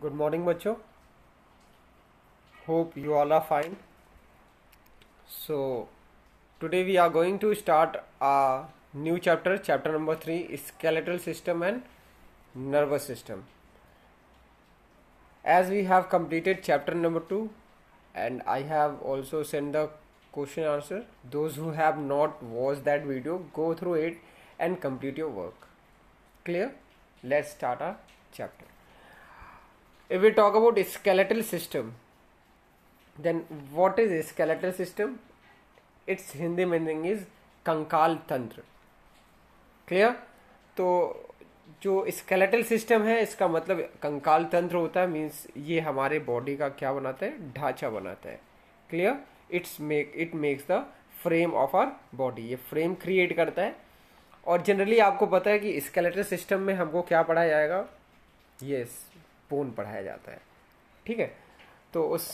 Good morning, बच्चों. Hope you all are fine. So, today we are going to start a new chapter, chapter number 3, skeletal system and nervous system. As we have completed chapter number 2, and I have also sent the question answer. Those who have not watched that video, go through it and complete your work. Clear? Let's start our chapter. If we talk about skeletal system, then what is skeletal system? Its Hindi meaning is कंकाल तंत्र. Clear? तो जो skeletal system है इसका मतलब कंकाल तंत्र होता है. मीन्स ये हमारे बॉडी का क्या बनाता है? ढांचा बनाता है. Clear? It makes the frame of our body. ये फ्रेम क्रिएट करता है. और जनरली आपको पता है कि स्केलेटल सिस्टम में हमको क्या पढ़ाया जाएगा? यस, बोन पढ़ाया जाता है. ठीक है. तो उस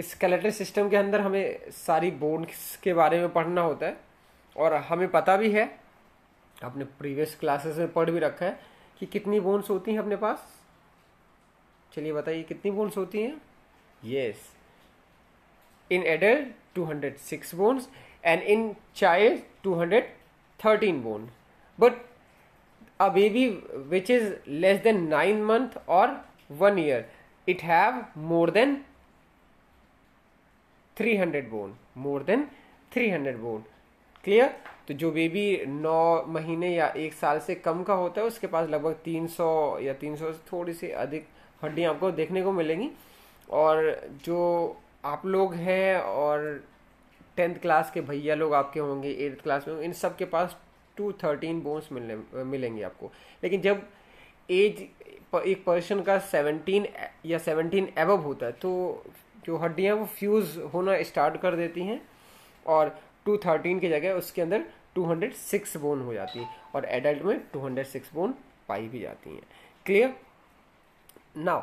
स्केलेटल सिस्टम के अंदर हमें सारी बोन्स के बारे में पढ़ना होता है. और हमें पता भी है, अपने प्रीवियस क्लासेस में पढ़ भी रखा है कि कितनी बोन्स होती हैं अपने पास. चलिए बताइए कितनी बोन्स होती हैं. Yes, in adult 206 bones and in child 213 bone. But a baby which is less than 9 month or 1 year, it have more than 300 bone. more than 300 bone. Clear? तो जो बेबी 9 महीने या 1 साल से कम का होता है उसके पास लगभग 300 या 300 से थोड़ी सी अधिक हड्डियां आपको देखने को मिलेंगी. और जो आप लोग हैं और 10th क्लास के भैया लोग आपके होंगे, 8th क्लास में, इन सब के पास 213 बोन्स मिलेंगे आपको. लेकिन जब एज एक पर्सन का 17 या 17 एबव होता है तो जो हड्डियां वो फ्यूज होना स्टार्ट कर देती हैं और 213 की जगह उसके अंदर 206 बोन हो जाती है. और एडल्ट में 206 बोन पाई भी जाती हैं. Clear? Now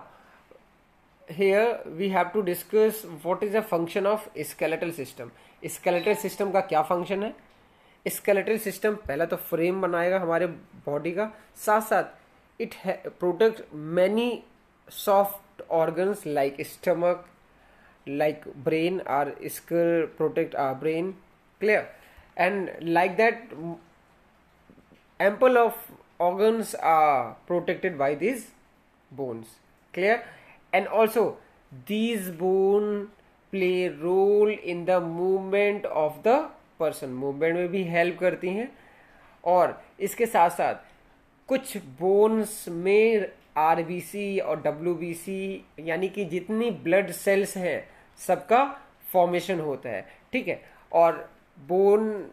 here we have to discuss what is the function of skeletal system. Skeletal system का क्या फंक्शन है? स्केलेटल सिस्टम पहला तो फ्रेम बनाएगा हमारे बॉडी का, साथ साथ it protect many soft organs like stomach, like brain. Our skull protect our brain. Clear? And like that ample of organs are protected by these bones. Clear? And also these bone play role in the movement of the person. Movement में भी help करती हैं. और इसके साथ साथ कुछ bones में आरबीसी और डब्ल्यूबीसी यानी कि जितनी ब्लड सेल्स हैं सबका फॉर्मेशन होता है. ठीक है. और बोन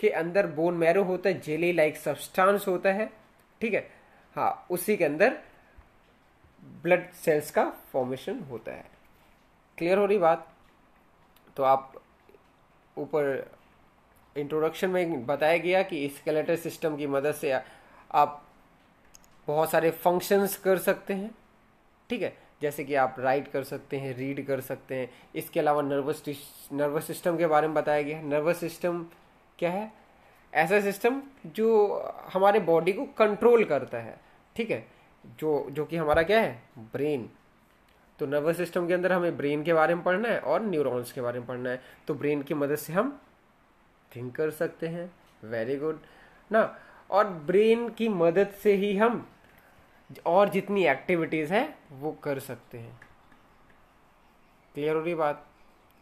के अंदर बोन मैरो होता है, जेली लाइक सब्सटेंस होता है. ठीक है. हाँ, उसी के अंदर ब्लड सेल्स का फॉर्मेशन होता है. क्लियर हो रही बात? तो आप ऊपर इंट्रोडक्शन में बताया गया कि स्केलेटल सिस्टम की मदद से आप बहुत सारे फंक्शंस कर सकते हैं. ठीक है. जैसे कि आप राइट कर सकते हैं, रीड कर सकते हैं. इसके अलावा नर्वस सिस्टम के बारे में बताया गया है. नर्वस सिस्टम क्या है? ऐसा सिस्टम जो हमारे बॉडी को कंट्रोल करता है. ठीक है. जो कि हमारा क्या है? ब्रेन. तो नर्वस सिस्टम के अंदर हमें ब्रेन के बारे में पढ़ना है और न्यूरॉन्स के बारे में पढ़ना है. तो ब्रेन की मदद से हम थिंक कर सकते हैं. वेरी गुड ना. और ब्रेन की मदद से ही हम और जितनी एक्टिविटीज है वो कर सकते हैं. क्लियर हो रही बात?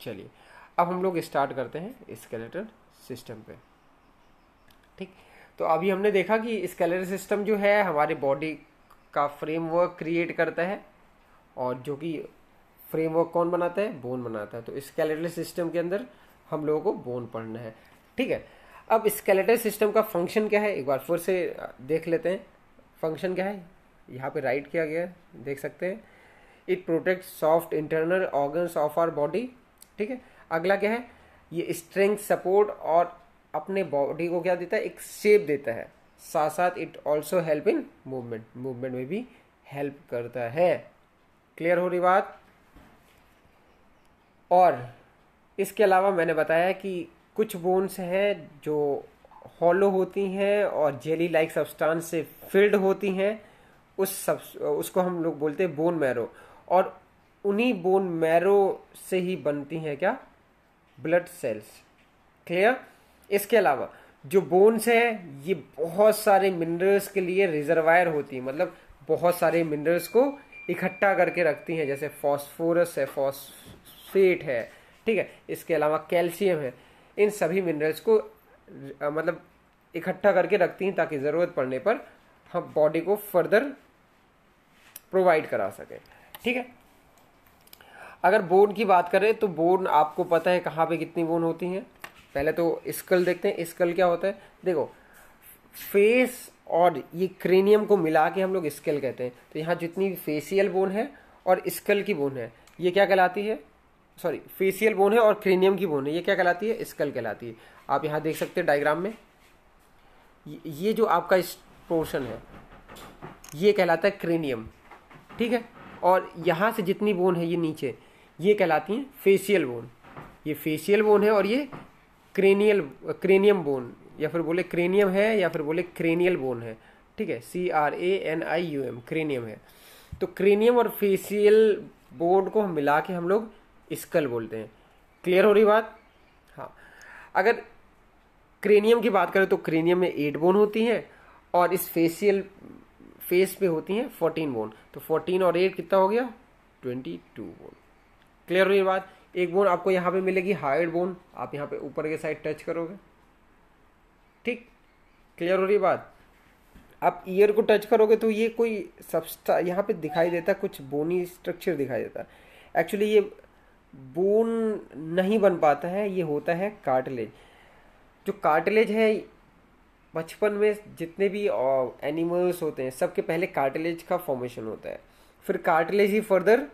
चलिए अब हम लोग स्टार्ट करते हैं स्केलेटल सिस्टम पे. ठीक. तो अभी हमने देखा कि स्केलेटल सिस्टम जो है हमारे बॉडी का फ्रेमवर्क क्रिएट करता है. और जो कि फ्रेमवर्क कौन बनाता है? बोन बनाता है. तो स्केलेटल सिस्टम के अंदर हम लोगों को बोन पढ़ना है. ठीक है. अब स्केलेटल सिस्टम का फंक्शन क्या है एक बार फिर से देख लेते हैं. फंक्शन क्या है? यहाँ पे राइट किया गया है, देख सकते हैं. It protect soft internal organs of our body. ठीक है. अगला क्या है? ये स्ट्रेंथ, सपोर्ट और अपने बॉडी को क्या देता है? एक शेप देता है. साथ साथ it also help in movement. Movement में भी हेल्प करता है. क्लियर हो रही बात? और इसके अलावा मैंने बताया कि कुछ बोन्स हैं जो हॉलो होती हैं और जेली लाइक सब्सटेंस से फिल्ड होती हैं. उसको हम लोग बोलते हैं बोन मैरो, और उन्हीं बोन मैरो से ही बनती हैं क्या, ब्लड सेल्स। क्लियर। इसके अलावा जो बोन्स है ये बहुत सारे मिनरल्स के लिए रिजर्वायर होती है, मतलब बहुत सारे मिनरल्स को इकट्ठा करके रखती हैं, जैसे फॉस्फोरस है, फॉस्फेट है, ठीक है, इसके अलावा कैल्शियम है। इन सभी मिनरल्स को मतलब इकट्ठा करके रखती हैं ताकि ज़रूरत पड़ने पर हम बॉडी को फर्दर प्रोवाइड करा सकें। ठीक है। अगर बोन की बात करें तो बोन आपको पता है कहाँ पे कितनी बोन होती हैं। पहले तो स्कल देखते हैं। स्कल क्या होता है, देखो फेस और ये क्रेनियम को मिला के हम लोग स्कल कहते हैं। तो यहाँ जितनी फेशियल बोन है और स्कल की बोन है ये क्या कहलाती है, सॉरी फेशियल बोन है और क्रेनियम की बोन है, ये क्या कहलाती है, स्कल कहलाती है। आप यहाँ देख सकते हैं डायग्राम में, ये जो आपका पोर्शन है ये कहलाता है क्रेनियम, ठीक है। और यहाँ से जितनी बोन है ये नीचे, ये कहलाती है फेशियल बोन। ये फेशियल बोन है और ये क्रेनियम बोन, या फिर बोले क्रेनियम है या फिर बोले क्रेनियल बोन है, ठीक है। CRANIUM क्रेनियम है। तो क्रेनियम और फेशियल बोन को हम मिला के हम लोग स्कल बोलते हैं। क्लियर हो रही बात। हाँ, अगर क्रेनियम की बात करें तो क्रेनियम में 8 बोन होती हैं और इस फेस पे होती हैं 14 बोन। तो 14 और 8 कितना हो गया, 22 बोन। क्लियर हुई बात। एक बोन आपको यहाँ पे मिलेगी हाइड बोन, आप यहाँ पे ऊपर के साइड टच करोगे, ठीक। क्लियर हो रही बात। आप ईयर को टच करोगे तो ये कोई यहाँ पे दिखाई देता, कुछ बोनी स्ट्रक्चर दिखाई देता। एक्चुअली ये बोन नहीं बन पाता है, ये होता है कार्टिलेज। जो कार्टिलेज है, बचपन में जितने भी एनिमल्स होते हैं सबके पहले कार्टिलेज का फॉर्मेशन होता है, फिर कार्टिलेज ही फर्दर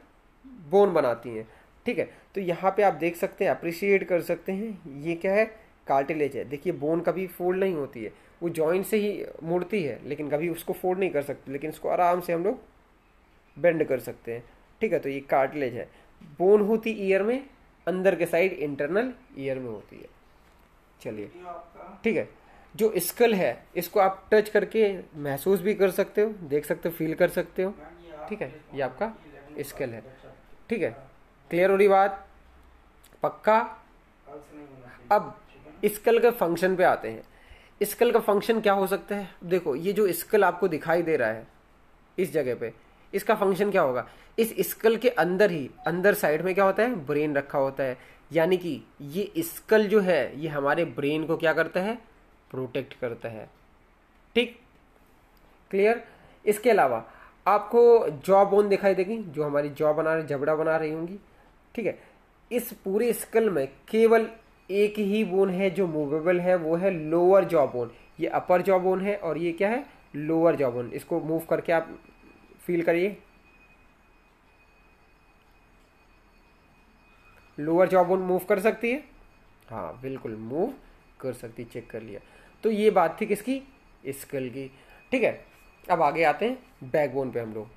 बोन बनाती हैं, ठीक है। तो यहाँ पे आप देख सकते हैं, अप्रिशिएट कर सकते हैं, ये क्या है, कार्टिलेज है। देखिए बोन कभी फोल्ड नहीं होती है, वो जॉइंट से ही मुड़ती है, लेकिन कभी उसको फोल्ड नहीं कर सकते, लेकिन इसको आराम से हम लोग बेंड कर सकते हैं, ठीक है। तो ये कार्टिलेज है। बोन होती ईयर में, अंदर के साइड इंटरनल ईयर में होती है। चलिए, ठीक है। जो स्कल है इसको आप टच करके महसूस भी कर सकते हो, देख सकते हो, फील कर सकते हो, ठीक है। ये आपका स्कल है, ठीक है। क्लियर हो रही बात, पक्का। अब स्कल के फंक्शन पे आते हैं। स्कल का फंक्शन क्या हो सकता है, देखो ये जो स्कल आपको दिखाई दे रहा है इस जगह पे, इसका फंक्शन क्या होगा, इस स्कल के अंदर ही अंदर साइड में क्या होता है, ब्रेन रखा होता है। यानी कि ये स्कल जो है ये हमारे ब्रेन को क्या करता है, प्रोटेक्ट करता है, ठीक। क्लियर। इसके अलावा आपको जॉ बोन दिखाई देगी, जो हमारी जॉ बना रही, जबड़ा बना रही होंगी, ठीक है। इस पूरे स्कल में केवल एक ही बोन है जो मूवेबल है, वो है लोअर जॉ बोन। ये अपर जॉ बोन है और ये क्या है, लोअर जॉ बोन। इसको मूव करके आप फील करिए, लोअर जॉ बोन मूव कर सकती है, हाँ बिल्कुल मूव कर सकती, चेक कर लिया। तो ये बात थी किसकी, स्कल की, ठीक है। अब आगे आते हैं बैकबोन पे हम लोग।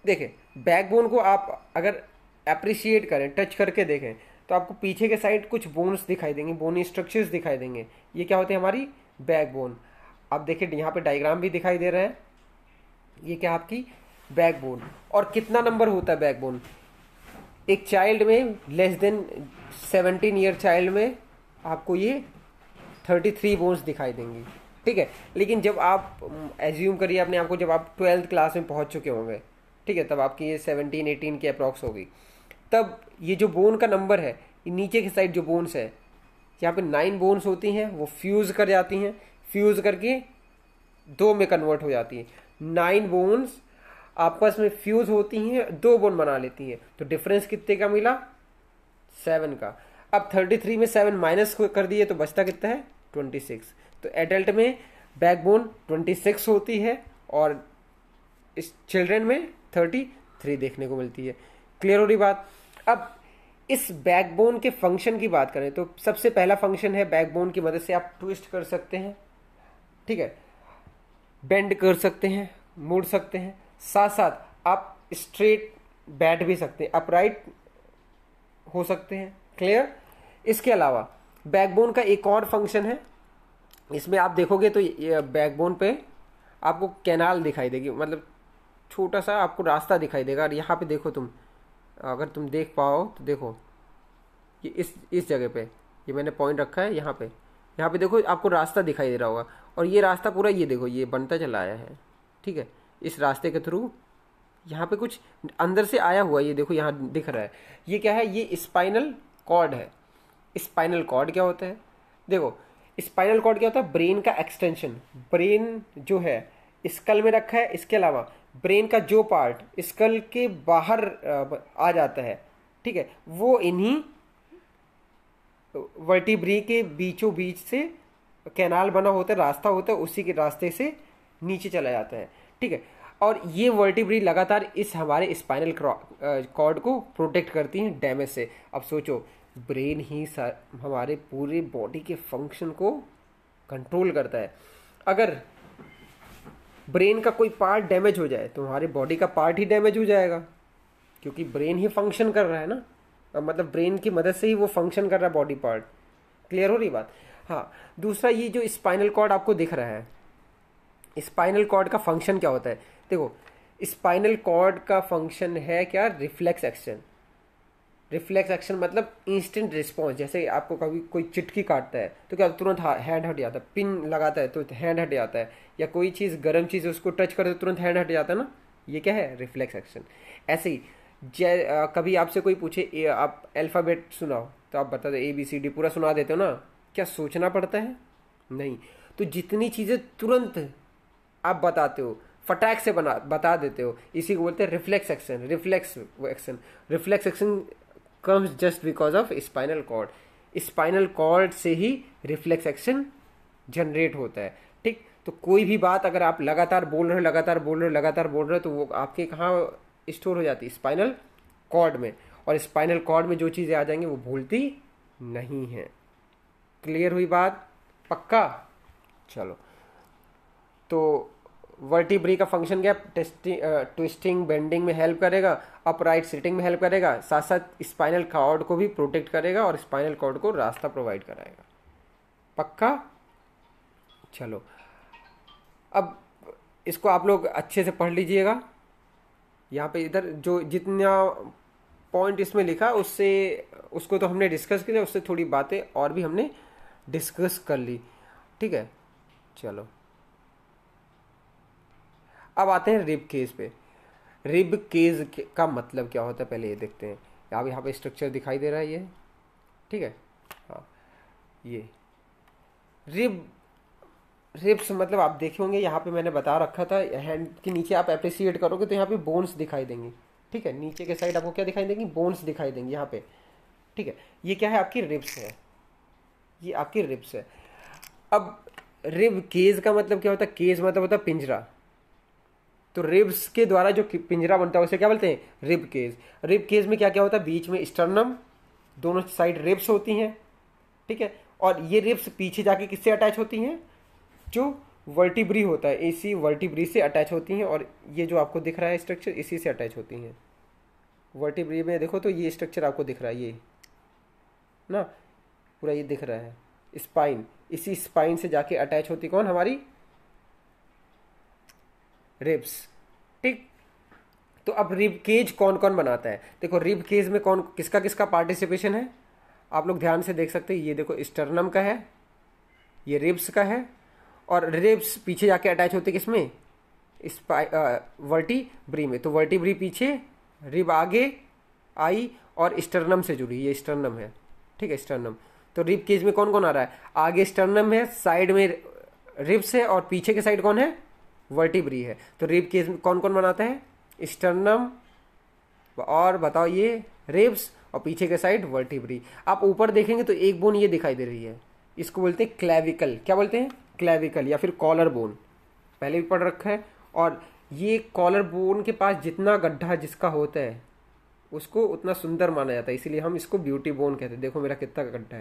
देखें बैकबोन को आप अगर अप्रिशिएट करें, टच करके देखें, तो आपको पीछे के साइड कुछ बोन्स दिखाई देंगे, बोनी स्ट्रक्चर्स दिखाई देंगे। ये क्या होते हैं, हमारी बैकबोन। अब देखिए यहाँ पे डायग्राम भी दिखाई दे रहा है, ये क्या आपकी बैकबोन। और कितना नंबर होता है बैकबोन, एक चाइल्ड में लेस देन 17 ईयर चाइल्ड में आपको ये 33 बोन्स दिखाई देंगी, ठीक है। लेकिन जब आप एज्यूम करिए अपने आप को, जब आप 12th क्लास में पहुंच चुके होंगे, ठीक है, तब आपकी ये 17-18 की अप्रॉक्स होगी, तब ये जो बोन का नंबर है, ये नीचे की साइड जो बोन्स है, यहाँ पे 9 बोन्स होती हैं, वो फ्यूज कर जाती हैं, फ्यूज करके 2 में कन्वर्ट हो जाती हैं। 9 बोन्स आपस में फ्यूज होती हैं, 2 बोन बना लेती हैं। तो डिफरेंस कितने का मिला, 7 का। अब 33 में 7 माइनस कर दिए तो बचता कितना है, 26। तो एडल्ट में बैकबोन 26 होती है और इस चिल्ड्रन में 33 देखने को मिलती है। क्लियर हो रही बात। अब इस बैकबोन के फंक्शन की बात करें तो सबसे पहला फंक्शन है, बैकबोन की मदद से आप ट्विस्ट कर सकते हैं, ठीक है, बेंड कर सकते हैं, मुड़ सकते हैं, साथ साथ आप स्ट्रेट बैठ भी सकते हैं, अपराइट हो सकते हैं। क्लियर। इसके अलावा बैकबोन का एक और फंक्शन है, इसमें आप देखोगे तो बैकबोन पे आपको कैनाल दिखाई देगी, मतलब छोटा सा आपको रास्ता दिखाई देगा। और यहाँ पे देखो तुम, अगर तुम देख पाओ तो देखो, ये इस जगह पे ये मैंने पॉइंट रखा है यहाँ पे देखो आपको रास्ता दिखाई दे रहा होगा। और ये रास्ता पूरा ये देखो ये बनता चला आया है, ठीक है। इस रास्ते के थ्रू यहाँ पे कुछ अंदर से आया हुआ, ये देखो यहाँ दिख रहा है। ये क्या है, ये स्पाइनल कॉर्ड है। स्पाइनल कॉर्ड क्या होता है, देखो स्पाइनल कॉर्ड क्या होता है, ब्रेन का एक्सटेंशन। ब्रेन जो है स्कल में रखा है, इसके अलावा ब्रेन का जो पार्ट स्कल के बाहर आ जाता है, ठीक है, वो इन्हीं वर्टिब्री के बीचों बीच से कैनाल बना होता है, रास्ता होता है, उसी के रास्ते से नीचे चला जाता है, ठीक है। और ये वर्टिब्री लगातार इस हमारे स्पाइनल कॉर्ड को प्रोटेक्ट करती हैं डैमेज से। अब सोचो, ब्रेन ही हमारे पूरे बॉडी के फंक्शन को कंट्रोल करता है। अगर ब्रेन का कोई पार्ट डैमेज हो जाए तो हमारे बॉडी का पार्ट ही डैमेज हो जाएगा, क्योंकि ब्रेन ही फंक्शन कर रहा है ना, मतलब ब्रेन की मदद से ही वो फंक्शन कर रहा है बॉडी पार्ट। क्लियर हो रही बात। हाँ, दूसरा ये जो स्पाइनल कॉर्ड आपको दिख रहा है, स्पाइनल कॉर्ड का फंक्शन क्या होता है, देखो स्पाइनल कॉर्ड का फंक्शन है क्या, रिफ्लेक्स एक्शन। रिफ्लेक्स एक्शन मतलब इंस्टेंट रिस्पॉन्स। जैसे आपको कभी कोई चिटकी काटता है तो क्या तुरंत हैंड हट जाता है, पिन लगाता है तो हैंड हट जाता है, या कोई चीज़ गर्म चीज़ उसको टच करे तो तुरंत हैंड हट जाता है ना, ये क्या है, रिफ्लेक्स एक्शन। ऐसे ही कभी आपसे कोई पूछे आप अल्फ़ाबेट सुनाओ तो आप बता दो ABCD पूरा सुना देते हो ना, क्या सोचना पड़ता है, नहीं। तो जितनी चीज़ें तुरंत आप बताते हो, फटाक से बता देते हो, इसी को बोलते हैं reflex action. Reflex action comes just because of spinal cord. Spinal cord से ही रिफ्लेक्स एक्शन जनरेट होता है, ठीक। तो कोई भी बात अगर आप लगातार बोल रहे हो तो वो आपके कहाँ स्टोर हो जाती है, स्पाइनल कॉर्ड में। और स्पाइनल कॉर्ड में जो चीज़ें आ जाएंगी वो भूलती नहीं है। क्लियर हुई बात, पक्का। चलो, तो वर्टिब्री का फंक्शन क्या, ट्विस्टिंग बेंडिंग में हेल्प करेगा, अपराइट सिटिंग में हेल्प करेगा, साथ साथ स्पाइनल कॉर्ड को भी प्रोटेक्ट करेगा और स्पाइनल कॉर्ड को रास्ता प्रोवाइड कराएगा। पक्का। चलो, अब इसको आप लोग अच्छे से पढ़ लीजिएगा। यहाँ पे इधर जो जितना पॉइंट इसमें लिखा उससे उसको तो हमने डिस्कस किया, उससे थोड़ी बातें और भी हमने डिस्कस कर ली, ठीक है। चलो, अब आते हैं रिब केज पे। रिब केज का मतलब क्या होता है पहले ये देखते हैं। यहाँ पे स्ट्रक्चर दिखाई दे रहा है ये, ठीक है। हाँ, ये रिब्स मतलब आप देखे होंगे यहाँ पे मैंने बता रखा था, हैंड के नीचे आप अप्रिसिएट करोगे तो यहाँ पे बोन्स दिखाई देंगी, ठीक है। नीचे के साइड आपको क्या दिखाई देंगी, बोन्स दिखाई देंगी यहाँ पे, ठीक है। ये क्या है, आपकी रिब्स है, ये आपकी रिब्स है। अब रिब केज का मतलब क्या होता है, केज मतलब होता है पिंजरा। तो रिब्स के द्वारा जो पिंजरा बनता है उसे क्या बोलते हैं, रिब केज। रिब केज में क्या क्या होता है, बीच में स्टर्नम, दोनों साइड रिब्स होती हैं, ठीक है। और ये रिब्स पीछे जाके किससे अटैच होती हैं, जो वर्टिब्री होता है इसी वर्टिब्री से अटैच होती हैं। और ये जो आपको दिख रहा है स्ट्रक्चर इसी से अटैच होती हैं। वर्टिब्री में देखो तो ये स्ट्रक्चर आपको दिख रहा है, ये ना पूरा ये दिख रहा है स्पाइन, इसी स्पाइन से जाके अटैच होती कौन, हमारी रिब्स, ठीक। तो अब रिब केज कौन कौन बनाता है, देखो रिब केज में कौन किसका किसका पार्टिसिपेशन है, आप लोग ध्यान से देख सकते हैं। ये देखो स्टर्नम का है, ये रिब्स का है, और रिब्स पीछे जाके अटैच होते किसमें, वर्टिब्री में। तो वर्टिब्री पीछे, रिब आगे आई और स्टर्नम से जुड़ी, ये स्टर्नम है, ठीक है, स्टर्नम। तो रिब केज में कौन कौन आ रहा है, आगे स्टर्नम है, साइड में रिब्स है, और पीछे के साइड कौन है, वर्टिब्री है। तो रिब केज में कौन कौन बनाता है, स्टर्नम, और बताओ ये रिब्स, और पीछे के साइड वर्टिब्री। आप ऊपर देखेंगे तो एक बोन ये दिखाई दे रही है, इसको बोलते हैं क्लेविकल। क्या बोलते हैं, क्लेविकल, या फिर कॉलर बोन, पहले भी पढ़ रखा है। और ये कॉलर बोन के पास जितना गड्ढा जिसका होता है उसको उतना सुंदर माना जाता है, इसीलिए हम इसको ब्यूटी बोन कहते हैं। देखो मेरा कितना गड्ढा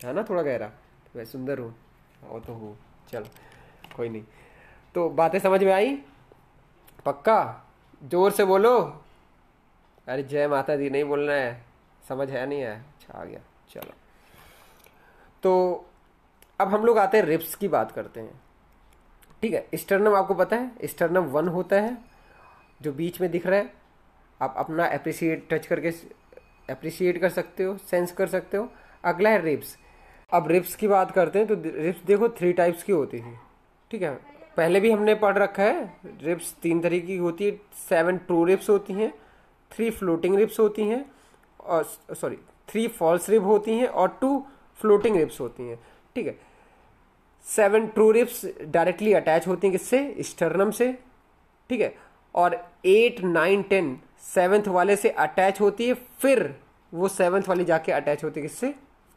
है ना, थोड़ा गहरा, तो मैं सुंदर हूँ, वो तो हूँ। चलो कोई नहीं, तो बातें समझ में आई, पक्का, जोर से बोलो। अरे जय माता दी नहीं बोलना है, समझ है नहीं है, अच्छा आ गया। चलो, तो अब हम लोग आते हैं रिब्स की बात करते हैं। ठीक है। स्टर्नम आपको पता है, स्टर्नम 1 होता है जो बीच में दिख रहा है। आप अपना अप्रिशिएट टच करके अप्रिशिएट कर सकते हो, सेंस कर सकते हो। अगला है रिब्स। अब रिब्स की बात करते हैं तो रिब्स देखो 3 टाइप्स की होती थी, ठीक है। पहले भी हमने पढ़ रखा है, रिब्स 3 तरीके की होती है। 7 ट्रू रिब्स होती हैं, 3 फ्लोटिंग रिब्स होती हैं, और सॉरी 3 फॉल्स रिब होती हैं और 2 फ्लोटिंग रिब्स होती हैं, ठीक है। 7 ट्रू रिब्स डायरेक्टली अटैच होती हैं किससे? स्टर्नम से, ठीक है। और 8, 9, 10 7th वाले से अटैच होती है, फिर वो 7th वाली जाके अटैच होती है किससे?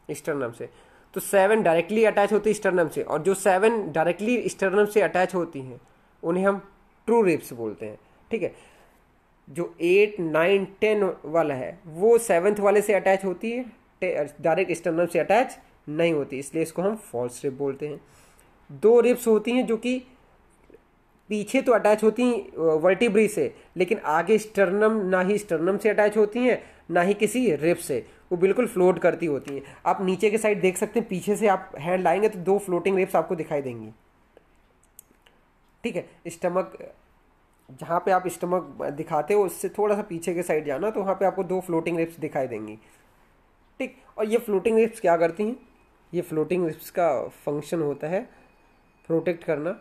स्टर्नम से। तो 7 डायरेक्टली अटैच होती है स्टर्नम से, और जो 7 डायरेक्टली स्टर्नम से अटैच होती हैं उन्हें हम ट्रू रिब्स बोलते हैं, ठीक है। जो 8, 9, 10 वाला है वो 7th वाले से अटैच होती है, डायरेक्ट स्टर्नम से अटैच नहीं होती, इसलिए इसको हम फॉल्स रिब बोलते हैं। 2 रिब्स होती हैं जो कि पीछे तो अटैच होती हैं वर्टिब्री से, लेकिन आगे स्टर्नम, ना ही स्टर्नम से अटैच होती हैं ना ही किसी रिब से, वो बिल्कुल फ्लोट करती होती हैं। आप नीचे के साइड देख सकते हैं, पीछे से आप हैंड लाएंगे तो 2 फ्लोटिंग रिब्स आपको दिखाई देंगी, ठीक है। स्टमक, जहाँ पे आप स्टमक दिखाते हो उससे थोड़ा सा पीछे के साइड जाना तो वहाँ पे आपको 2 फ्लोटिंग रिब्स दिखाई देंगी, ठीक। और ये फ्लोटिंग रिब्स क्या करती हैं? ये फ्लोटिंग रिब्स का फंक्शन होता है प्रोटेक्ट करना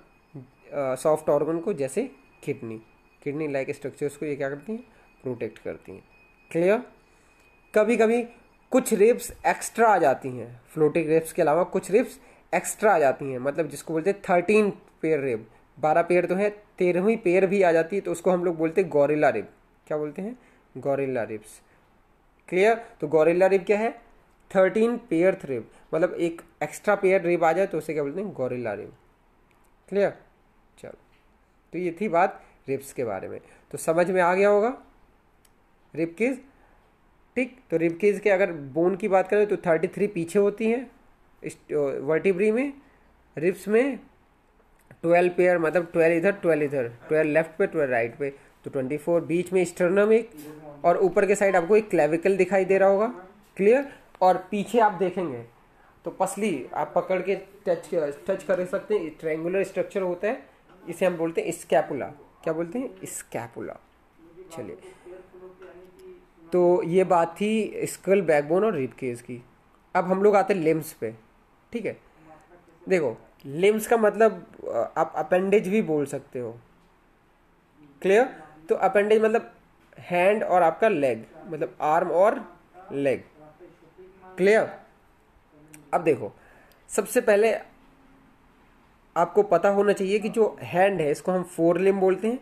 सॉफ्ट ऑर्गन को, जैसे किडनी लाइक स्ट्रक्चर्स को ये क्या करती हैं? प्रोटेक्ट करती हैं। क्लियर? कभी कभी कुछ रिब्स एक्स्ट्रा आ जाती हैं, फ्लोटिंग रिब्स के अलावा कुछ रिब्स एक्स्ट्रा आ जाती हैं, मतलब जिसको बोलते हैं 13 पेयर रिब। 12 पेयर तो है, 13वीं पेयर भी आ जाती है तो उसको हम लोग बोलते हैं गॉरिल्ला रिब। क्या बोलते हैं? गॉरिल्ला रिब्स। क्लियर? तो गॉरिल्ला रिब क्या है? 13 पेयर रिब, मतलब एक एक्स्ट्रा पेयर रिब आ जाए तो उसे क्या बोलते हैं? गॉरिल्ला रिब। क्लियर? चलो, तो ये थी बात रिब्स के बारे में, तो समझ में आ गया होगा रिब केज, ठीक। तो रिब केज के अगर बोन की बात करें तो 33 पीछे होती हैं वर्टिब्री में। रिब्स में 12 पेयर, मतलब 12 इधर 12 इधर, 12 लेफ्ट पे 12 राइट पे, तो 24। बीच में स्टर्नम एक, और ऊपर के साइड आपको एक क्लेविकल दिखाई दे रहा होगा। क्लियर? और पीछे आप देखेंगे तो पसली आप पकड़ के टच कर सकते हैं, ट्रायंगुलर स्ट्रक्चर होता है, इसे हम बोलते हैं स्कैपुला। क्या बोलते हैं? स्कैपुला। चलिए, तो ये बात थी स्कल, बैकबोन और रिब केज की। अब हम लोग आते हैं लिम्स पे, ठीक है। देखो, लिम्स का मतलब आप अपेंडेज भी बोल सकते हो। क्लियर? तो अपेंडेज मतलब हैंड और आपका लेग, मतलब आर्म और लेग। क्लियर? अब देखो, सबसे पहले आपको पता होना चाहिए कि जो हैंड है इसको हम फोर लिम्ब बोलते हैं,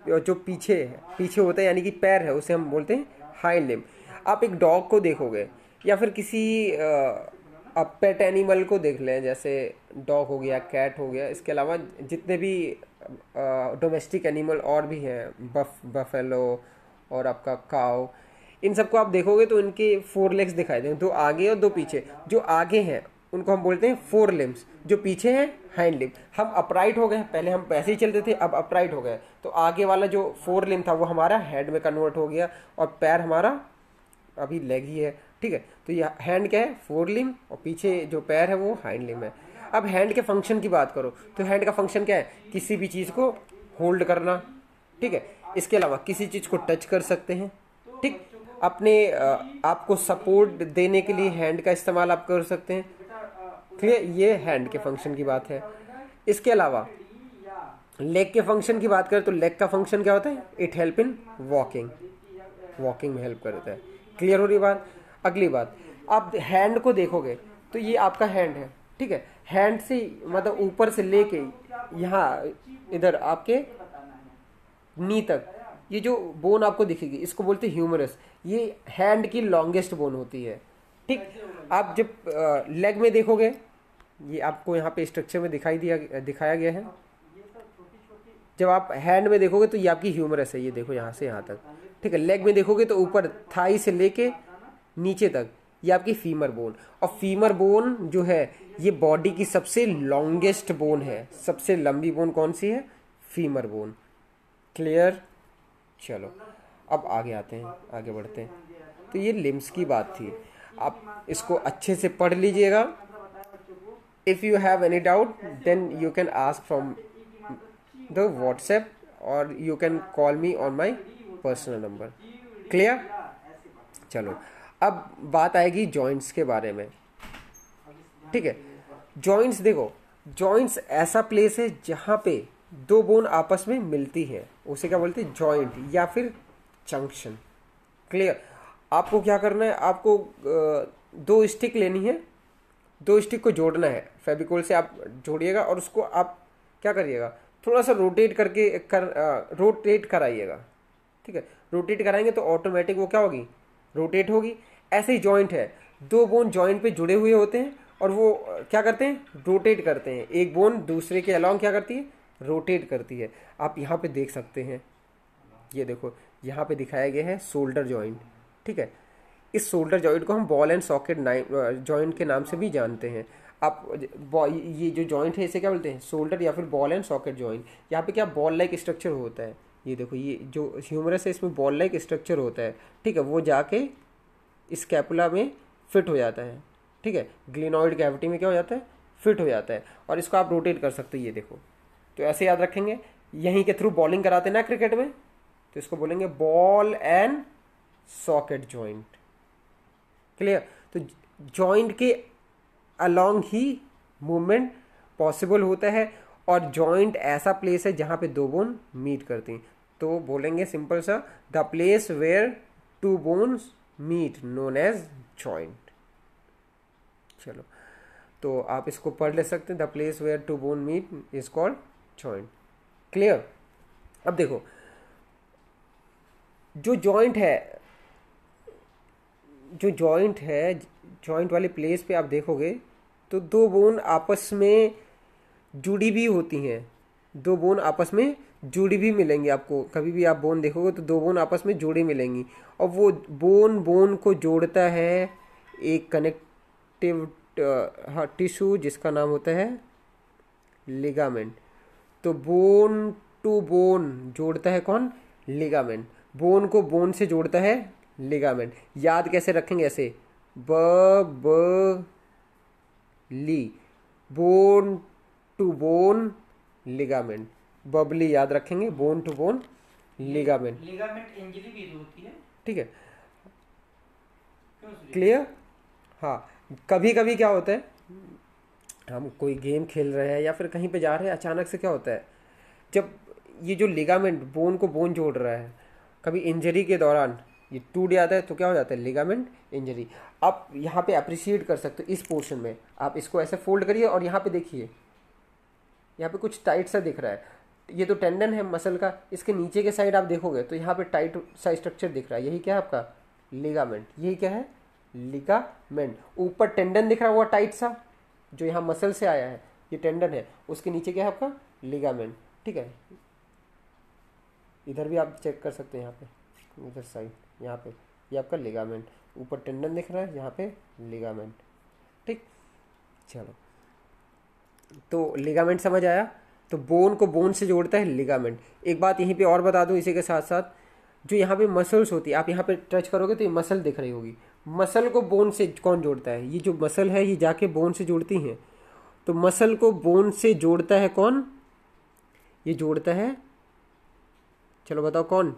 और जो पीछे होता है यानी कि पैर है उसे हम बोलते हैं हाइंड लिम्ब। आप एक डॉग को देखोगे या फिर किसी आप पेट एनिमल को देख लें, जैसे डॉग हो गया, कैट हो गया, इसके अलावा जितने भी डोमेस्टिक एनिमल और भी हैं, बफेलो और आपका काऊ, इन सबको आप देखोगे तो इनके 4 लेग्स दिखाई देंगे, 2 आगे और 2 पीछे। जो आगे हैं उनको हम बोलते हैं 4 लिम्स, जो पीछे हैं हाइंड लिम्ब। हम अपराइट हो गए, पहले हम पैसे ही चलते थे, अब अपराइट हो गए, तो आगे वाला जो 4 लिम्ब था वो हमारा हेड में कन्वर्ट हो गया, और पैर हमारा अभी लेग ही है, ठीक है। तो ये हैंड क्या है? 4 लिम्ब, और पीछे जो पैर है वो हाइंड लिम्ब है। अब हैंड के फंक्शन की बात करो तो हैंड का फंक्शन क्या है? किसी भी चीज़ को होल्ड करना, ठीक है। इसके अलावा किसी चीज़ को टच कर सकते हैं, ठीक। अपने आपको सपोर्ट देने के लिए हैंड का इस्तेमाल आप कर सकते हैं। क्लियर? ये हैंड के फंक्शन की बात है। इसके अलावा लेग के फंक्शन की बात करें तो लेग का फंक्शन क्या होता है? इट हेल्प इन वॉकिंग में हेल्प करता है। क्लियर हो रही बात? अगली बात, आप हैंड को देखोगे तो ये आपका हैंड है, ठीक है। हैंड से मतलब ऊपर से लेके यहाँ इधर आपके नी तक ये जो बोन आपको दिखेगी इसको बोलते हैं ह्यूमरस। ये हैंड की लॉन्गेस्ट बोन होती है, ठीक। आप जब लेग में देखोगे, ये आपको यहाँ पे स्ट्रक्चर में दिखाया गया है। जब आप हैंड में देखोगे तो ये आपकी ह्यूमरस है, ये देखो यहाँ से यहाँ तक, ठीक है। लेग में देखोगे तो ऊपर थाई से लेके नीचे तक ये आपकी फीमर बोन, और फीमर बोन जो है ये बॉडी की सबसे लॉन्गेस्ट बोन है। सबसे लंबी बोन कौन सी है? Femur bone. क्लियर? चलो, अब आगे आते हैं, आगे बढ़ते हैं। तो ये लिम्स की बात थी, आप इसको अच्छे से पढ़ लीजिएगा। If you have any doubt then you can ask from the WhatsApp और you can call me on my personal number. Clear? चलो अब बात आएगी जॉइंट्स के बारे में। ठीक है, जॉइंट्स देखो, जॉइंट्स ऐसा प्लेस है जहाँ पे दो बोन आपस में मिलती है, उसे क्या बोलते हैं? जॉइंट या फिर जंक्शन। क्लियर? आपको क्या करना है, आपको दो स्टिक लेनी है, दो स्टिक को जोड़ना है, फेविकोल से आप जोड़िएगा और उसको आप क्या करिएगा, थोड़ा सा रोटेट कराइएगा। ठीक है, रोटेट कराएंगे तो ऑटोमेटिक वो क्या होगी, रोटेट होगी। ऐसे ही जॉइंट है, दो बोन जॉइंट पे जुड़े हुए होते हैं और वो क्या करते हैं, रोटेट करते हैं। एक बोन दूसरे के अलॉन्ग क्या करती है, रोटेट करती है। आप यहाँ पे देख सकते हैं, ये देखो यहाँ पे दिखाया गया है शोल्डर जॉइंट। ठीक है, इस शोल्डर जॉइंट को हम बॉल एंड सॉकेट जॉइंट के नाम से भी जानते हैं। आप ये जो जॉइंट है इसे क्या बोलते हैं, शोल्डर या फिर बॉल एंड सॉकेट जॉइंट। यहाँ पे क्या बॉल लाइक स्ट्रक्चर होता है, ये देखो ये जो ह्यूमरस है इसमें बॉल लाइक स्ट्रक्चर होता है। ठीक है, वो जाके स्कैपुला में फिट हो जाता है। ठीक है, ग्लिनॉइड कैविटी में क्या हो जाता है, फिट हो जाता है और इसको आप रोटेट कर सकते हैं। ये देखो, तो ऐसे याद रखेंगे, यहीं के थ्रू बॉलिंग कराते हैं ना क्रिकेट में, तो इसको बोलेंगे ball and socket joint. Clear? तो जॉइंट के अलोंग ही मूवमेंट पॉसिबल होता है और जॉइंट ऐसा प्लेस है जहां पे दो बोन मीट करती हैं, तो बोलेंगे सिंपल सा, the place where two bones meet known as joint. चलो, तो आप इसको पढ़ ले सकते हैं, the place where two bone meet is called joint. Clear? अब देखो, जो जॉइंट है, जॉइंट वाले प्लेस पे आप देखोगे तो दो बोन आपस में जुड़ी भी होती हैं, दो बोन आपस में जुड़ी भी मिलेंगी। आपको कभी भी आप बोन देखोगे तो दो बोन आपस में जुड़ी मिलेंगी और वो बोन को जोड़ता है एक कनेक्टिव टिश्यू जिसका नाम होता है लिगामेंट। तो बोन टू बोन जोड़ता है कौन, लिगामेंट। बोन को बोन से जोड़ता है लिगामेंट। याद कैसे रखेंगे, ऐसे ब ली, बोन टू बोन लिगामेंट, बबली याद रखेंगे, bone to bone ligament. Ligament injury भी होती है। ठीक है, क्लियर? हाँ, कभी कभी क्या होता है, हम कोई गेम खेल रहे हैं या फिर कहीं पे जा रहे हैं, अचानक से क्या होता है, जब ये जो लिगामेंट बोन को बोन जोड़ रहा है, कभी इंजरी के दौरान ये टूट जाता है तो क्या हो जाता है, लिगामेंट इंजरी। आप यहाँ पे अप्रिशिएट कर सकते हो इस पोर्शन में, आप इसको ऐसे फोल्ड करिए और यहाँ पे देखिए, यहाँ पे कुछ टाइट सा दिख रहा है, ये तो टेंडन है मसल का, इसके नीचे के साइड आप देखोगे तो यहाँ पे टाइट सा स्ट्रक्चर दिख रहा है, यही क्या है आपका, लिगामेंट। यही क्या है, लिगामेंट। ऊपर टेंडन दिख रहा हुआ टाइट सा, जो यहाँ मसल से आया है, ये टेंडन है, उसके नीचे क्या है आपका, लिगामेंट। ठीक है, इधर भी आप चेक कर सकते हैं, यहाँ पे इधर साइड, यहाँ पे ये आपका लिगामेंट, ऊपर टेंडन दिख रहा है, यहाँ पे लिगामेंट। ठीक, चलो, तो लिगामेंट समझ आया। तो बोन को बोन से जोड़ता है लिगामेंट। एक बात यहीं पे और बता दूं इसी के साथ साथ, जो यहाँ पे मसल्स होती है, आप यहाँ पे टच करोगे तो ये मसल दिख रही होगी, मसल को बोन से कौन जोड़ता है, ये जो मसल है ये जाके बोन से जुड़ती हैं, तो मसल को बोन से जोड़ता है कौन, ये जोड़ता है, चलो बताओ कौन,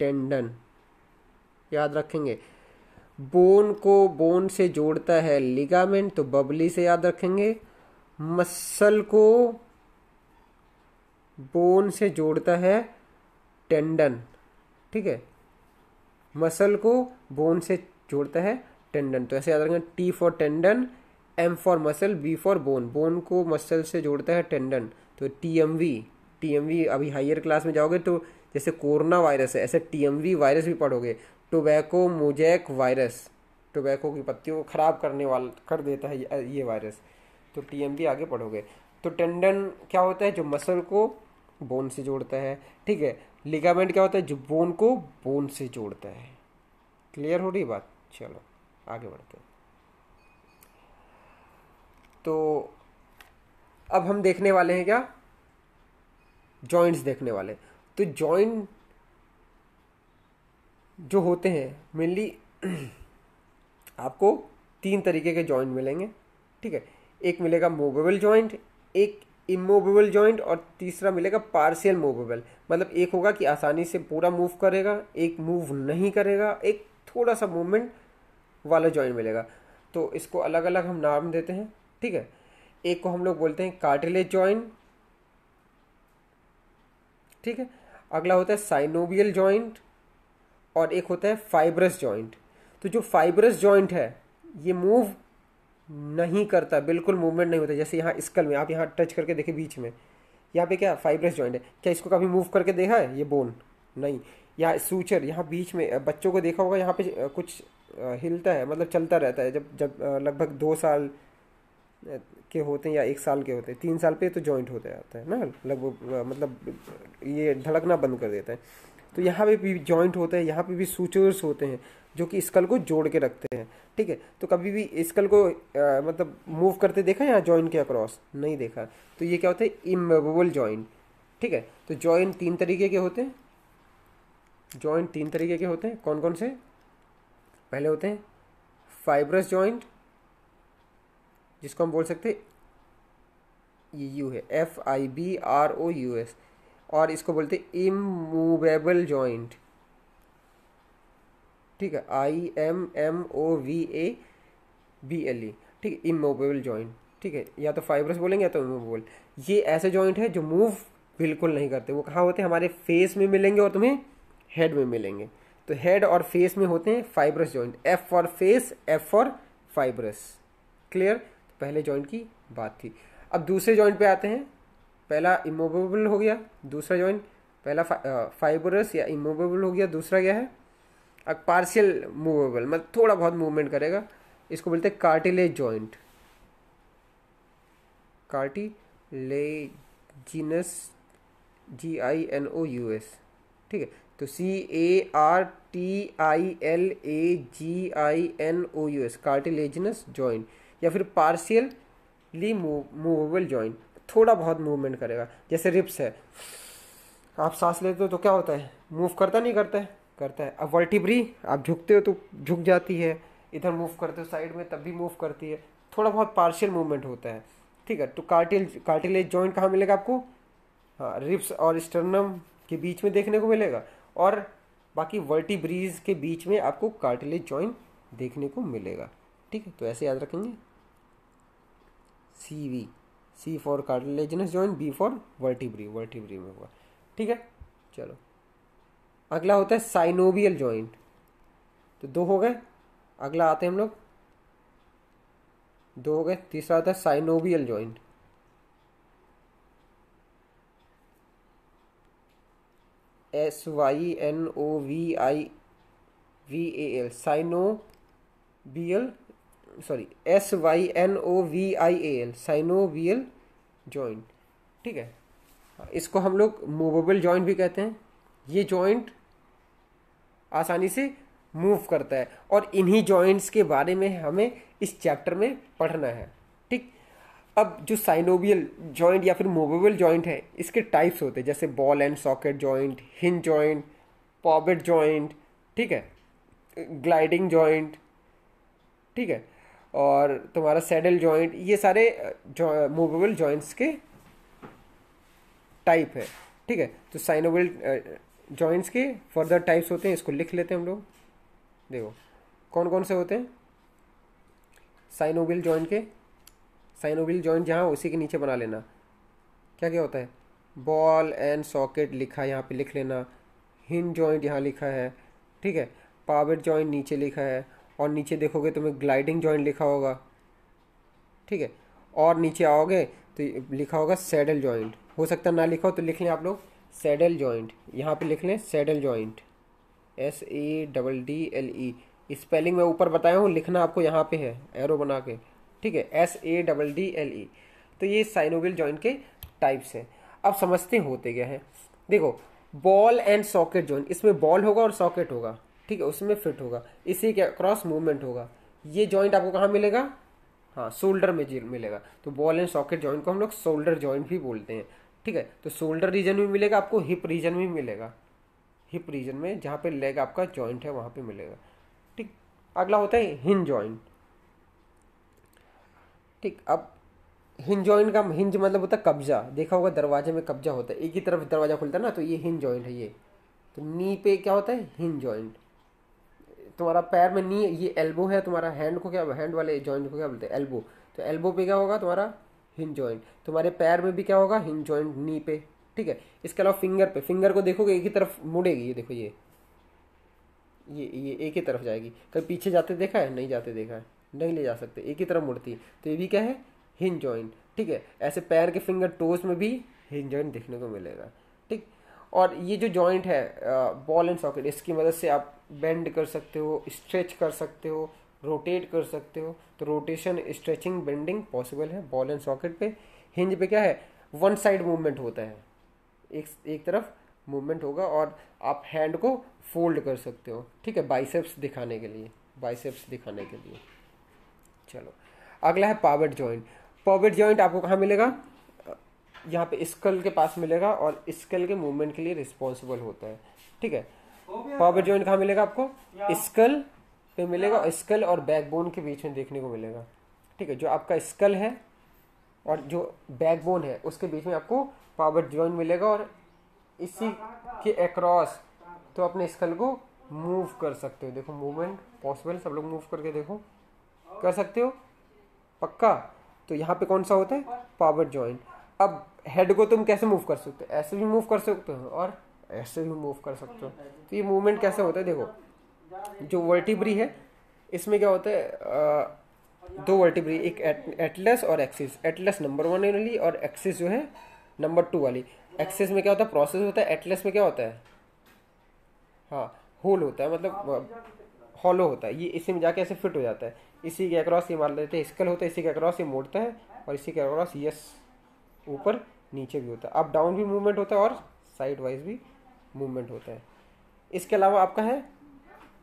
टेंडन। याद रखेंगे, बोन को बोन से जोड़ता है लिगामेंट, तो बबली से याद रखेंगे। मसल को बोन से जोड़ता है टेंडन। ठीक है, मसल को बोन से जोड़ता है टेंडन, तो ऐसे याद रखेंगे, T for tendon, M for muscle, B for bone. Bone को मसल से जोड़ता है टेंडन, तो टीएमवी अभी हायर क्लास में जाओगे तो जैसे कोरोना वायरस है, ऐसे टीएमवी वायरस भी पढ़ोगे, टोबैको मोजैक वायरस, टोबैको की पत्तियों को खराब करने वाला कर देता है ये वायरस, तो टीएमवी आगे पढ़ोगे। तो टेंडन क्या होता है, जो मसल को बोन से जोड़ता है। ठीक है, लिगामेंट क्या होता है, जो बोन को बोन से जोड़ता है। क्लियर हो रही बात? चलो आगे बढ़ते हैं। तो अब हम देखने वाले हैं क्या, जॉइंट्स देखने वाले। तो जॉइंट जो होते हैं मेनली आपको तीन तरीके के जॉइंट मिलेंगे। ठीक है, एक मिलेगा मूवेबल जॉइंट, एक इमूवेबल जॉइंट और तीसरा मिलेगा पार्शियल मूवेबल। मतलब एक होगा कि आसानी से पूरा मूव करेगा, एक मूव नहीं करेगा, एक थोड़ा सा मूवमेंट वाला जॉइंट मिलेगा। तो इसको अलग अलग हम नाम देते हैं, ठीक है। एक को हम लोग बोलते हैं कार्टिलेज जॉइंट, ठीक है। अगला होता है साइनोवियल जॉइंट और एक होता है फाइब्रस जॉइंट। तो जो फाइब्रस जॉइंट है ये मूव नहीं करता, बिल्कुल मूवमेंट नहीं होता। जैसे यहाँ स्कल में आप यहाँ टच करके देखें बीच में, यहाँ पे क्या फाइब्रस जॉइंट है, क्या इसको कभी मूव करके देखा है ये बोन? नहीं। यहाँ सूचर यहाँ बीच में बच्चों को देखा होगा, यहाँ पे कुछ हिलता है, मतलब चलता रहता है। जब जब लगभग 2 साल के होते हैं या 1 साल के होते हैं, 3 साल पे तो जॉइंट होते जाता है ना लगभग, मतलब ये धड़कना बंद कर देता है। तो यहाँ पे भी जॉइंट होता है, यहाँ पे भी सूचर्स होते हैं जो कि स्कल को जोड़ के रखते हैं, ठीक है। तो कभी भी स्कल को मतलब मूव करते देखा यहाँ जॉइंट के अक्रॉस? नहीं देखा। तो ये क्या होता है? इमूवेबल जॉइंट, ठीक है। तो जॉइंट 3 तरीके के होते हैं, जॉइंट 3 तरीके के होते हैं। कौन कौन से? पहले होते हैं फाइब्रस जॉइंट, जिसको हम बोल सकते हैं ये यू है, FIBROUS, और इसको बोलते हैं इमूवेबल जॉइंट, ठीक है, IMMOVABLE, ठीक है, इमूवेबल जॉइंट, ठीक है। या तो फाइब्रस बोलेंगे या तो इमूवेबल। ये ऐसे जॉइंट है जो मूव बिल्कुल नहीं करते। वो कहाँ होते हैं? हमारे फेस में मिलेंगे और तुम्हें हेड में मिलेंगे। तो हेड और फेस में होते हैं fibrous joint, F for face, F for fibrous. Clear? पहले जॉइंट की बात थी। अब दूसरे जॉइंट पे आते हैं। पहला इमूवेबल हो गया, दूसरा जॉइंट, पहला फाइब्रस या इमूवेबल हो गया, दूसरा क्या है? अब पार्शियल मूवेबल, मतलब थोड़ा बहुत मूवमेंट करेगा, इसको बोलते हैं कार्टिलेज जॉइंट, कार्टिलेजिनस, GINOUS, ठीक है। तो CARTILAGINOUS, कार्टिलेजिनस जॉइंट, या फिर पार्शियली मूवेबल जॉइंट, थोड़ा बहुत मूवमेंट करेगा। जैसे रिब्स है, आप सांस लेते हो तो क्या होता है? मूव करता नहीं करता है? करता है। अब वर्टिब्री, आप झुकते हो तो झुक जाती है, इधर मूव करते हो साइड में तब भी मूव करती है, थोड़ा बहुत पार्शियल मूवमेंट होता है, ठीक है। तो कार्टिलेज जॉइंट कहाँ मिलेगा आपको? हाँ, रिब्स और स्टर्नम के बीच में देखने को मिलेगा, और बाकी वर्टिब्रीज के बीच में आपको कार्टिलेज जॉइंट देखने को मिलेगा, ठीक है। तो ऐसे याद रखेंगे, CV, C for cartilaginous joint, B for vertebrae, vertebrae में होगा, ठीक है। चलो अगला होता है साइनोवियल जॉइंट। तो 2 हो गए, अगला आते हैं हम लोग, 2 हो गए, तीसरा आता है synovial joint, SYNOVIVAL, synovial, sorry SYNOVIAL, synovial joint, ठीक है। इसको हम लोग मूवेबल जॉइंट भी कहते हैं। ये जॉइंट आसानी से मूव करता है, और इन्हीं जॉइंट्स के बारे में हमें इस चैप्टर में पढ़ना है, ठीक। अब जो साइनोवियल जॉइंट या फिर मूवेबल जॉइंट है, इसके टाइप्स होते हैं, जैसे ball and socket joint, hinge joint, pivot joint, ठीक है, ग्लाइडिंग जॉइंट, ठीक है, और तुम्हारा सैडल जॉइंट। ये सारे मूवेबल जॉइंट्स के टाइप है, ठीक है। तो साइनोवियल जॉइंट्स के फर्दर टाइप्स होते हैं, इसको लिख लेते हैं हम लोग। देखो कौन कौन से होते हैं साइनोवियल जॉइंट के। साइनोवियल जॉइंट जहाँ उसी के नीचे बना लेना, क्या क्या होता है? बॉल एंड सॉकेट लिखा है, यहाँ पे लिख लेना। हिंज जॉइंट यहाँ लिखा है, ठीक है। पावेट जॉइंट नीचे लिखा है, और नीचे देखोगे तुम्हें ग्लाइडिंग जॉइंट लिखा होगा, ठीक है। और नीचे आओगे तो लिखा होगा सैडल जॉइंट, हो सकता ना लिखा हो तो लिख लें आप लोग सैडल जॉइंट, यहाँ पे लिख लें सैडल जॉइंट, SADDLE। स्पेलिंग मैं ऊपर बताया हूँ, लिखना आपको यहाँ पे है एरो बना के, ठीक है, SADDLE। तो ये साइनोवियल जॉइंट के टाइप्स हैं। अब समझते होते क्या है। देखो बॉल एंड सॉकेट जॉइंट, इसमें बॉल होगा और सॉकेट होगा, ठीक है, उसमें फिट होगा, इसी के क्रॉस मूवमेंट होगा। ये जॉइंट आपको कहाँ मिलेगा? हाँ, शोल्डर में मिलेगा। तो बॉल एंड सॉकेट जॉइंट को हम लोग शोल्डर जॉइंट भी बोलते हैं, ठीक है। तो शोल्डर रीजन में मिलेगा आपको, हिप रीजन में मिलेगा, हिप रीजन में जहाँ पे लेग आपका जॉइंट है वहाँ पे मिलेगा, ठीक। अगला होता है हिंज जॉइंट, ठीक। अब हिंज जॉइंट का हिंज मतलब होता है कब्जा, देखा होगा दरवाजे में कब्जा होता है, एक ही तरफ दरवाजा खुलता है ना, तो ये हिंज जॉइंट है ये। तो नी पे क्या होता है, हिंज जॉइंट। तुम्हारा पैर में नी, ये एल्बो है तुम्हारा, हैंड को क्या, हैंड वाले जॉइंट को क्या बोलते हैं, एल्बो। तो एल्बो पे क्या होगा तुम्हारा, हिंज जॉइंट। तुम्हारे पैर में भी क्या होगा, हिंज जॉइंट नी पे, ठीक है। इसके अलावा फिंगर पे, फिंगर को देखोगे एक ही तरफ मुड़ेगी, ये देखो ये एक ही तरफ जाएगी। कभी पीछे जाते देखा है, नहीं जाते देखा है, नहीं ले जा सकते, एक ही तरफ मुड़ती है। तो ये भी क्या है, हिंज जॉइंट, ठीक है। ऐसे पैर के फिंगर टोज में भी हिंज जॉइंट देखने को मिलेगा, ठीक। और ये जो जॉइंट है बॉल एंड सॉकेट, इसकी मदद से आप बेंड कर सकते हो, स्ट्रेच कर सकते हो, रोटेट कर सकते हो। तो रोटेशन, स्ट्रेचिंग, बेंडिंग पॉसिबल है बॉल एंड सॉकेट पे। हिंज पे क्या है, वन साइड मूवमेंट होता है, एक तरफ मूवमेंट होगा, और आप हैंड को फोल्ड कर सकते हो, ठीक है, बाइसेप्स दिखाने के लिए, बाइसेप्स दिखाने के लिए। चलो अगला है पावेट जॉइंट। पावेट जॉइंट आपको कहाँ मिलेगा, यहाँ पे स्कल के पास मिलेगा, और स्कल के मूवमेंट के लिए रिस्पॉन्सिबल होता है, ठीक है। पावेट जॉइंट कहाँ मिलेगा आपको, स्कल पे मिलेगा, और स्कल और बैकबोन के बीच में देखने को मिलेगा, ठीक है। जो आपका स्कल है और जो बैकबोन है उसके बीच में आपको पावेट जॉइंट मिलेगा, और इसी के अक्रॉस तो अपने स्कल को मूव कर सकते हो। देखो मूवमेंट पॉसिबल, सब लोग मूव करके देखो, कर सकते हो पक्का। तो यहाँ पे कौन सा होता है, पावेट जॉइंट। अब हेड को तुम कैसे मूव कर सकते हो, ऐसे भी मूव कर सकते हो और ऐसे भी मूव कर सकते हो। तो ये मूवमेंट कैसे होता है, देखो जो वर्टिब्री है इसमें क्या होता है, दो वर्टिब्री, एक एटलस और एक्सिस। एटलस नंबर 1 वाली और एक्सिस जो है नंबर 2 वाली। एक्सिस में क्या होता है, प्रोसेस होता है। एटलस में क्या होता है, हाँ होल होता है, मतलब हॉलो होता है। ये इसी में जाके ऐसे फिट हो जाता है, इसी के अक्रॉस ये मार लेते हैं, स्कल होता है, इसी के अक्रॉस ये मोड़ता है, और इसी के अक्रॉस यस ऊपर नीचे भी होता है, अप डाउन भी मूवमेंट होता है, और साइड वाइज भी मूवमेंट होता है। इसके अलावा आपका है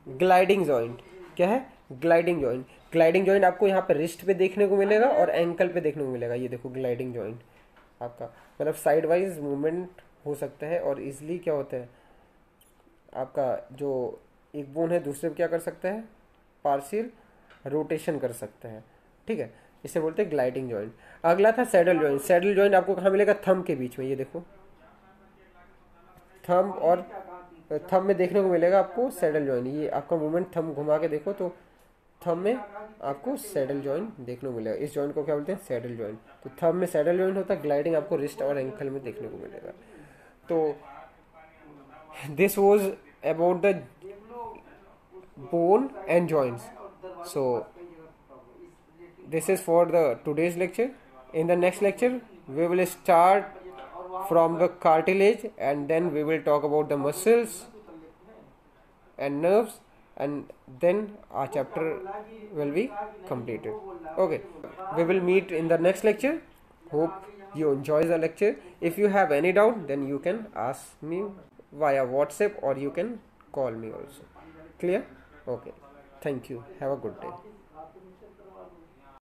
ग्लाइडिंग जॉइंट। क्या है, ग्लाइडिंग जॉइंट। ग्लाइडिंग जॉइंट आपको यहाँ पे रिस्ट पे देखने को मिलेगा और एंकल पे देखने को मिलेगा। ये देखो ग्लाइडिंग जॉइंट आपका, मतलब साइड वाइज मूवमेंट हो सकता है, और इजिली क्या होता है आपका जो एक बोन है दूसरे पे क्या कर सकता है, पार्शियल रोटेशन कर सकता है, ठीक है। इसे बोलते हैं ग्लाइडिंग जॉइंट। अगला था सैडल जॉइंट। सैडल जॉइंट आपको कहाँ मिलेगा, थंब के बीच में। ये देखो थंब और थंब में देखने को मिलेगा आपको सैडल जॉइंट। ये आपका मूवमेंट थंब घुमा के देखो तो थंब में आपको सैडल जॉइंट देखने को मिलेगा। इस जॉइंट को क्या बोलते हैं, सैडल जॉइंट। तो थंब में सैडल जॉइंट होता है, ग्लाइडिंग आपको रिस्ट और एंकल में देखने को मिलेगा। तो this was about the bone and joints. So this is for the today's lecture. In the next lecture we will start from the cartilage, and then we will talk about the muscles and nerves, and then our chapter will be completed. Okay, we will meet in the next lecture. Hope you enjoy the lecture. If you have any doubt, then you can ask me via WhatsApp, or you can call me also. Clear? Okay. Thank you. Have a good day.